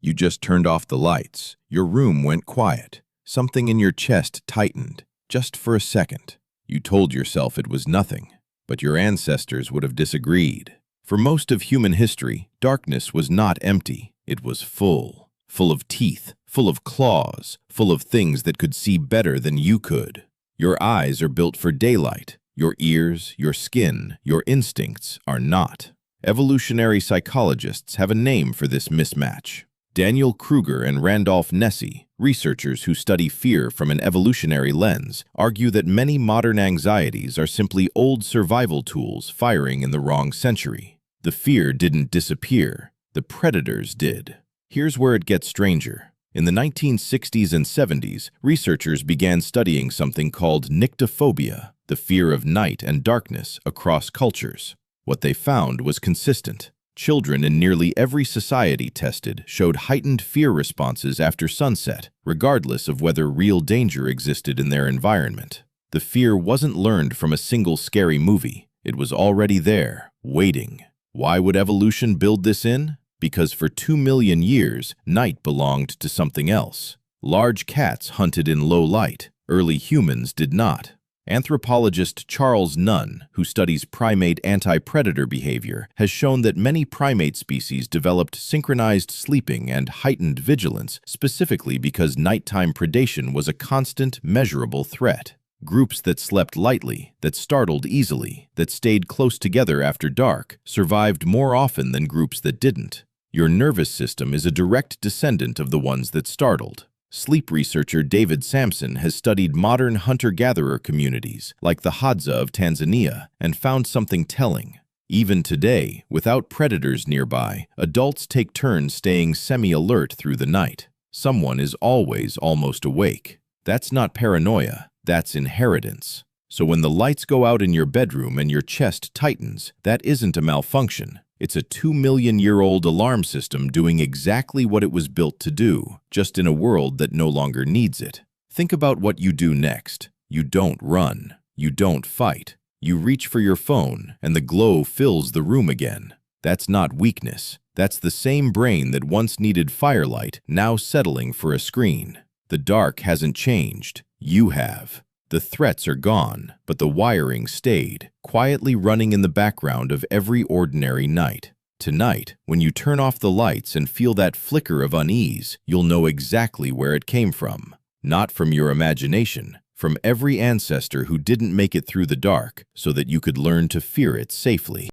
You just turned off the lights. Your room went quiet. Something in your chest tightened, just for a second. You told yourself it was nothing, but your ancestors would have disagreed. For most of human history, darkness was not empty. It was full of teeth, full of claws, full of things that could see better than you could. Your eyes are built for daylight. Your ears, your skin, your instincts are not. Evolutionary psychologists have a name for this mismatch. Daniel Kruger and Randolph Nesse, researchers who study fear from an evolutionary lens, argue that many modern anxieties are simply old survival tools firing in the wrong century. The fear didn't disappear. The predators did. Here's where it gets stranger. In the 1960s and 70s, researchers began studying something called nyctophobia, the fear of night and darkness across cultures. What they found was consistent. Children in nearly every society tested showed heightened fear responses after sunset, regardless of whether real danger existed in their environment. The fear wasn't learned from a single scary movie. It was already there, waiting. Why would evolution build this in? Because for 2 million years, night belonged to something else. Large cats hunted in low light. Early humans did not. Anthropologist Charles Nunn, who studies primate anti-predator behavior, has shown that many primate species developed synchronized sleeping and heightened vigilance specifically because nighttime predation was a constant, measurable threat. Groups that slept lightly, that startled easily, that stayed close together after dark, survived more often than groups that didn't. Your nervous system is a direct descendant of the ones that startled. Sleep researcher David Sampson has studied modern hunter-gatherer communities, like the Hadza of Tanzania, and found something telling. Even today, without predators nearby, adults take turns staying semi-alert through the night. Someone is always almost awake. That's not paranoia, that's inheritance. So when the lights go out in your bedroom and your chest tightens, that isn't a malfunction. It's a 2-million-year-old alarm system doing exactly what it was built to do, just in a world that no longer needs it. Think about what you do next. You don't run. You don't fight. You reach for your phone, and the glow fills the room again. That's not weakness. That's the same brain that once needed firelight, now settling for a screen. The dark hasn't changed. You have. The threats are gone, but the wiring stayed, quietly running in the background of every ordinary night. Tonight, when you turn off the lights and feel that flicker of unease, you'll know exactly where it came from. Not from your imagination, from every ancestor who didn't make it through the dark so that you could learn to fear it safely.